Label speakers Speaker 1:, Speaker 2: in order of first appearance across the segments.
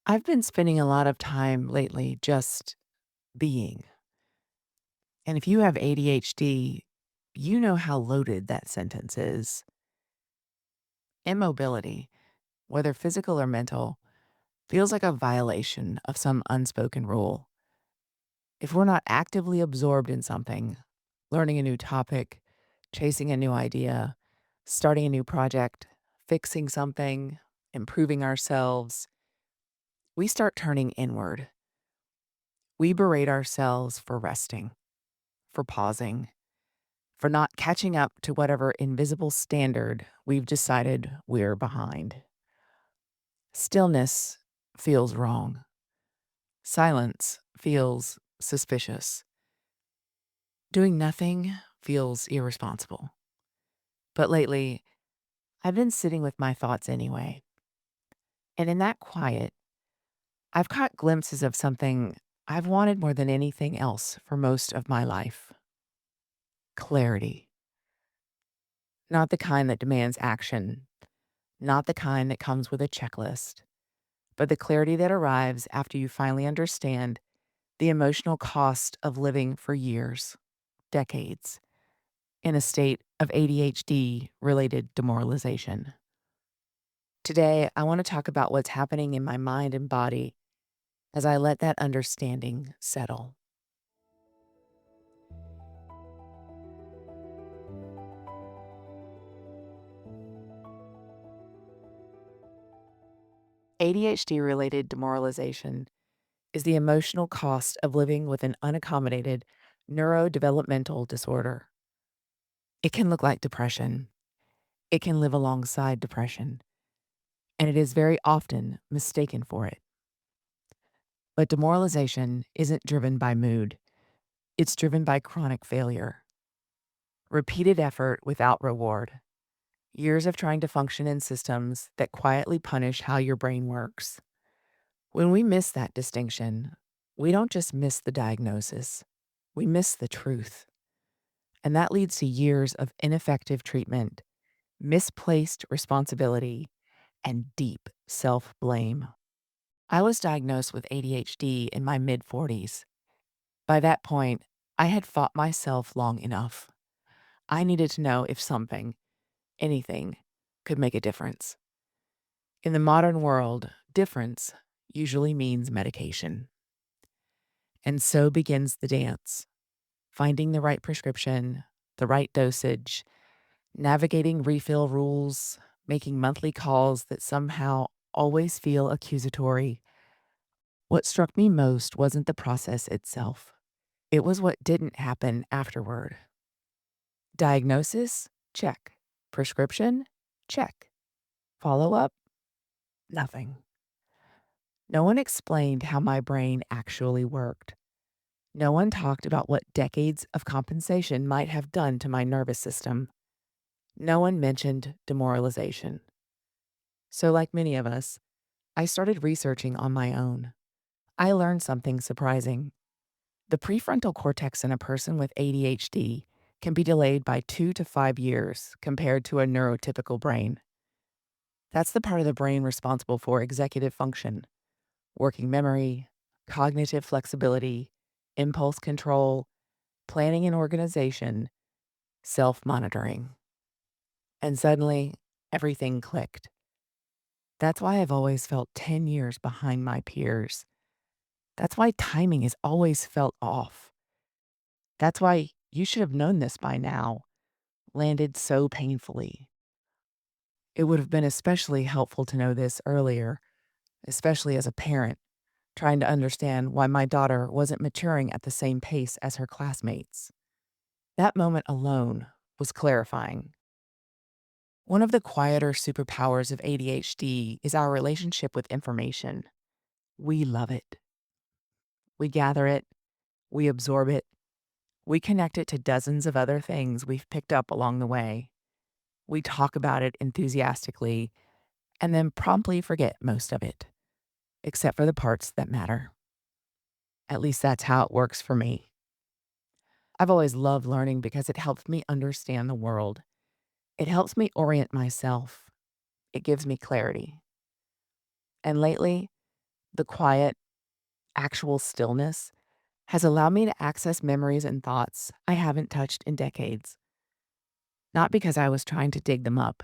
Speaker 1: I've been spending a lot of time lately just being. And if you have ADHD, you know how loaded that sentence is. Immobility, whether physical or mental, feels like a violation of some unspoken rule. If we're not actively absorbed in something, learning a new topic, chasing a new idea, starting a new project, fixing something, improving ourselves, we start turning inward. We berate ourselves for resting, for pausing, for not catching up to whatever invisible standard we've decided we're behind. Stillness feels wrong. Silence feels suspicious. Doing nothing feels irresponsible. But lately, I've been sitting with my thoughts anyway. And in that quiet, I've caught glimpses of something I've wanted more than anything else for most of my life: clarity. Not the kind that demands action, not the kind that comes with a checklist, but the clarity that arrives after you finally understand the emotional cost of living for years, decades, in a state of ADHD-related demoralization. Today, I want to talk about what's happening in my mind and body as I let that understanding settle. ADHD-related demoralization is the emotional cost of living with an unaccommodated neurodevelopmental disorder. It can look like depression. It can live alongside depression, and it is very often mistaken for it. But demoralization isn't driven by mood, it's driven by chronic failure, repeated effort without reward, years of trying to function in systems that quietly punish how your brain works. When we miss that distinction, we don't just miss the diagnosis, we miss the truth. And that leads to years of ineffective treatment, misplaced responsibility, and deep self blame. I was diagnosed with ADHD in my mid 40s. By that point, I had fought myself long enough. I needed to know if something, anything, could make a difference. In the modern world, difference usually means medication. And so begins the dance: finding the right prescription, the right dosage, navigating refill rules, making monthly calls that somehow always feel accusatory. What struck me most wasn't the process itself. It was what didn't happen afterward. Diagnosis? Check. Prescription? Check. Follow up? Nothing. No one explained how my brain actually worked. No one talked about what decades of compensation might have done to my nervous system. No one mentioned demoralization. So, like many of us, I started researching on my own. I learned something surprising. The prefrontal cortex in a person with ADHD can be delayed by 2 to 5 years compared to a neurotypical brain. That's the part of the brain responsible for executive function, working memory, cognitive flexibility, impulse control, planning and organization, self monitoring. And suddenly, everything clicked. That's why I've always felt 10 years behind my peers. That's why timing has always felt off. That's why "you should have known this by now" landed so painfully. It would have been especially helpful to know this earlier, especially as a parent trying to understand why my daughter wasn't maturing at the same pace as her classmates. That moment alone was clarifying. One of the quieter superpowers of ADHD is our relationship with information. We love it. We gather it, we absorb it, we connect it to dozens of other things we've picked up along the way. We talk about it enthusiastically and then promptly forget most of it, except for the parts that matter. At least that's how it works for me. I've always loved learning because it helps me understand the world. It helps me orient myself. It gives me clarity. And lately, The quiet, actual stillness has allowed me to access memories and thoughts I haven't touched in decades. Not because I was trying to dig them up,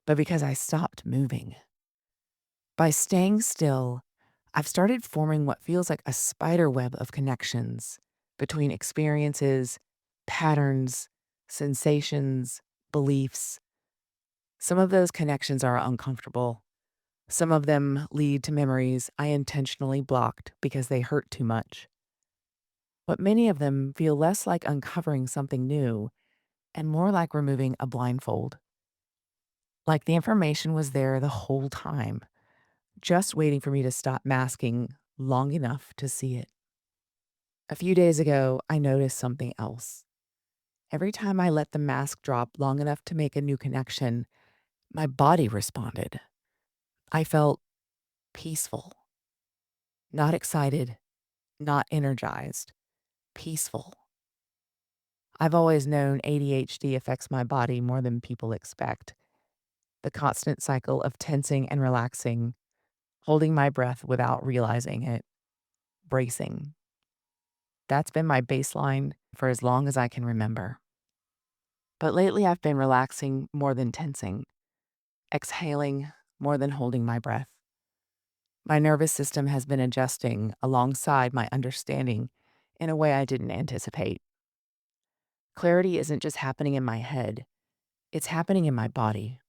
Speaker 1: but because I stopped moving. By staying still, I've started forming what feels like a spider web of connections between experiences, patterns, sensations, beliefs. Some of those connections are uncomfortable. Some of them lead to memories I intentionally blocked because they hurt too much. But many of them feel less like uncovering something new and more like removing a blindfold. Like the information was there the whole time, just waiting for me to stop masking long enough to see it. A few days ago, I noticed something else. Every time I let the mask drop long enough to make a new connection, my body responded. I felt peaceful, not excited, not energized, peaceful. I've always known ADHD affects my body more than people expect. The constant cycle of tensing and relaxing, holding my breath without realizing it, bracing. That's been my baseline for as long as I can remember. But lately I've been relaxing more than tensing, exhaling more than holding my breath. My nervous system has been adjusting alongside my understanding in a way I didn't anticipate. Clarity isn't just happening in my head, it's happening in my body.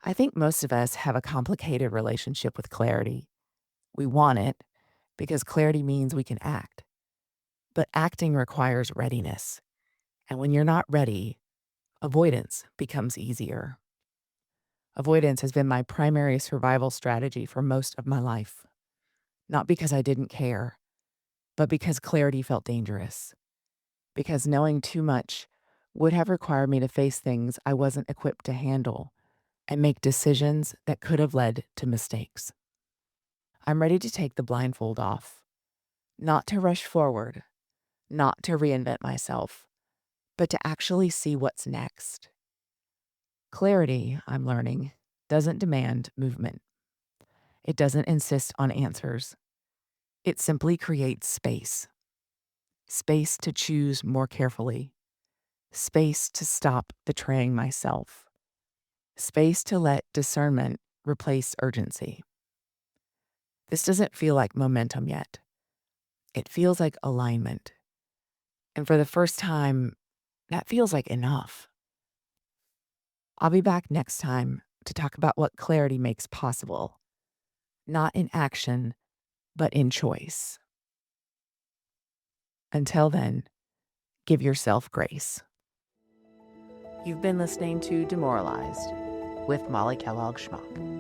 Speaker 1: I think most of us have a complicated relationship with clarity. We want it because clarity means we can act. But acting requires readiness. And when you're not ready, avoidance becomes easier. Avoidance has been my primary survival strategy for most of my life. Not because I didn't care, but because clarity felt dangerous. Because knowing too much would have required me to face things I wasn't equipped to handle and make decisions that could have led to mistakes. I'm ready to take the blindfold off, not to rush forward, not to reinvent myself, but to actually see what's next. Clarity, I'm learning, doesn't demand movement. It doesn't insist on answers. It simply creates space. Space to choose more carefully. Space to stop betraying myself. Space to let discernment replace urgency. This doesn't feel like momentum yet. It feels like alignment. And for the first time, that feels like enough. I'll be back next time to talk about what clarity makes possible, not in action, but in choice. Until then, give yourself grace. You've been listening to Demoralized with Molly Kellogg-Schmauch.